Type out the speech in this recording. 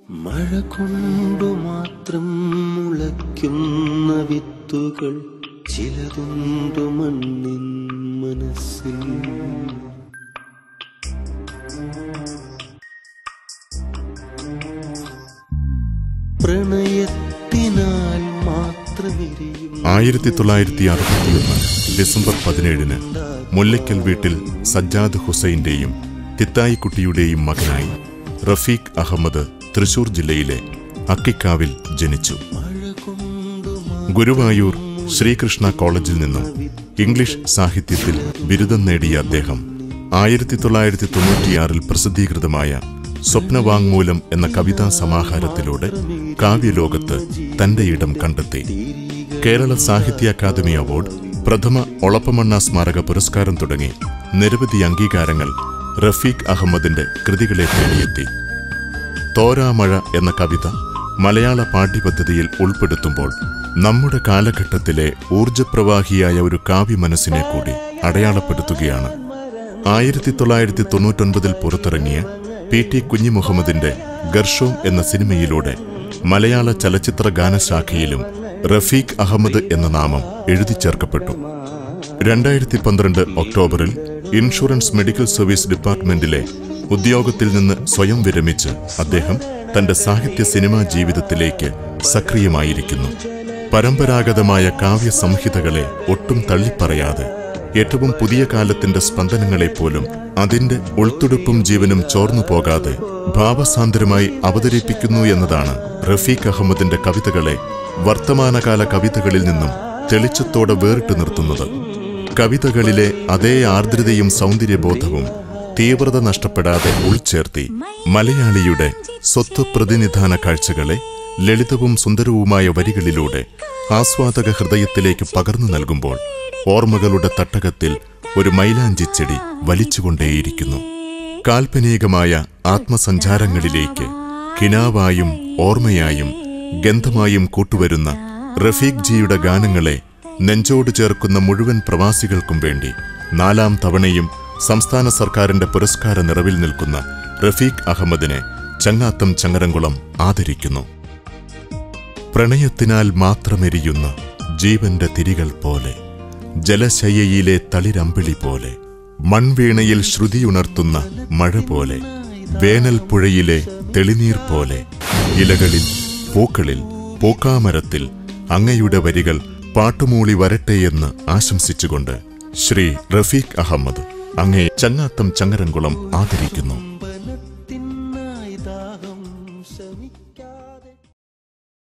മഴ കൊണ്ടു മാത്രം മുളയ്ക്കുന്ന വിത്തുകൾ ചിലതുണ്ടു മണ്ണിൻ മനസ്സിൽ. പ്രണയത്തിനാൽ മാത്രമെരിയും. 1961 ഡിസംബർ 17 മുല്ലയ്ക്കൽ വീട്ടിൽ സജ്ജാദ് ഹുസൈന്റെയും തിത്തായിക്കുട്ടിയുടെയും മകനായി റഫീഖ് അഹമ്മദ് തൃശൂർ ജില്ലയിലെ അക്കിക്കാവിൽ ജനിച്ചു. ഗുരുവായൂർ ശ്രീകൃഷ്ണ കോളേജിൽ നിന്നും ഇംഗ്ലീഷ് സാഹിത്യത്തിൽ ബിരുദം നേടിയ അദ്ദേഹം 1996 പ്രസിദ്ധീകൃതമായ സ്വപ്നവാങ്മൂലം എന്ന കവിതാ സമാഹാരത്തിലൂടെ കാവ്യലോകത്ത് തന്റെ ഇടം കണ്ടെത്തി. കേരള സാഹിത്യ അക്കാദമി അവാർഡ്, പ്രഥമ ഒളപ്പമണ്ണ സ്മാരക പുരസ്കാരം തുടങ്ങി നിരവധി അംഗീകാരങ്ങൾ റഫീഖ് അഹമ്മദിന്റെ കൃതികളെ തേടിയെത്തി. തോരാമഴ എന്ന കവിത മലയാള പാഠ്യപദ്ധതിയിൽ ഉൾപ്പെടുത്തുമ്പോൾ നമ്മുടെ കാലഘട്ടത്തിലെ ഊർജപ്രവാഹിയായ ഒരു കാവ്യമനസ്സിനെ കൂടി അടയാളപ്പെടുത്തുകയാണ്. 1999 പുറത്തിറങ്ങിയ PT കുഞ്ഞിമുഹമ്മദിന്റെ ഗർഷോം എന്ന സിനിമയിലൂടെ മലയാള ചലച്ചിത്ര ഗാനശാഖയിലും റഫീഖ് അഹമ്മദ് എന്ന നാമം എഴുതി ചേർക്കപ്പെട്ടു. 2012 ഒക്ടോബറിൽ ഇൻഷുറൻസ് മെഡിക്കൽ സർവീസ് ഡിപ്പാർട്ട്മെന്റിലെ ഉദ്യോഗത്തിൽ നിന്ന് സ്വയം വിരമിച്ച് അദ്ദേഹം തന്റെ സാഹിത്യ സിനിമാ ജീവിതത്തിലേക്ക് സക്രിയമായിരിക്കുന്നു. പരമ്പരാഗതമായ കാവ്യ സംഹിതകളെ ഒട്ടും തള്ളിപ്പറയാതെ ഏറ്റവും പുതിയ കാലത്തിന്റെ സ്പന്ദനങ്ങളെപ്പോലും അതിന്റെ ഉൾത്തുടുപ്പും ജീവനും ചോർന്നു പോകാതെ ഭാവസാന്ദ്രമായി അവതരിപ്പിക്കുന്നു എന്നതാണ് റഫീഖ് അഹമ്മദിന്റെ കവിതകളെ വർത്തമാനകാല കവിതകളിൽ നിന്നും തെളിച്ചത്തോടെ വേറിട്ട് നിർത്തുന്നത്. കവിതകളിലെ അതേ ആർദ്രതയും സൗന്ദര്യബോധവും തീവ്രത നഷ്ടപ്പെടാതെ ഉൾച്ചേർത്തി മലയാളിയുടെ സ്വത്വ പ്രതിനിധാന കാഴ്ചകളെ ലളിതവും സുന്ദരവുമായ വരികളിലൂടെ ആസ്വാദക ഹൃദയത്തിലേക്ക് പകർന്നു നൽകുമ്പോൾ ഓർമ്മകളുടെ തട്ടകത്തിൽ ഒരു മൈലാഞ്ചിച്ചെടി വലിച്ചുകൊണ്ടേയിരിക്കുന്നു. കാൽപ്പനികമായ ആത്മസഞ്ചാരങ്ങളിലേക്ക് കിനാവായും ഓർമ്മയായും ഗന്ധമായും കൂട്ടുവരുന്ന റഫീഖ് ജിയുടെ ഗാനങ്ങളെ നെഞ്ചോട് ചേർക്കുന്ന മുഴുവൻ പ്രവാസികൾക്കും വേണ്ടി 4ാം തവണയും സംസ്ഥാന സർക്കാരിന്റെ പുരസ്കാര നിറവിൽ നിൽക്കുന്ന റഫീഖ് അഹമ്മദിനെ ചങ്ങാത്തം ചങ്ങരംകുളം ആദരിക്കുന്നു. പ്രണയത്തിനാൽ മാത്രമെരിയുന്ന ജീവന്റെ തിരികൾ പോലെ, ജലശയ്യയിലെ തളിരമ്പിളി പോലെ, മൺവീണയിൽ ശ്രുതിയുണർത്തുന്ന മഴ പോലെ, വേനൽ പുഴയിലെ തെളിനീർ പോലെ, ഇലകളിൽ പൂക്കളിൽ പൂക്കാമരത്തിൽ അങ്ങയുടെ വരികൾ പാട്ടുമൂളി വരട്ടെയെന്ന് ആശംസിച്ചുകൊണ്ട് ശ്രീ റഫീഖ് അഹമ്മദ് അങ്ങേ ചങ്ങാത്തം ചങ്ങരംകുളം ആദരിക്കുന്നു.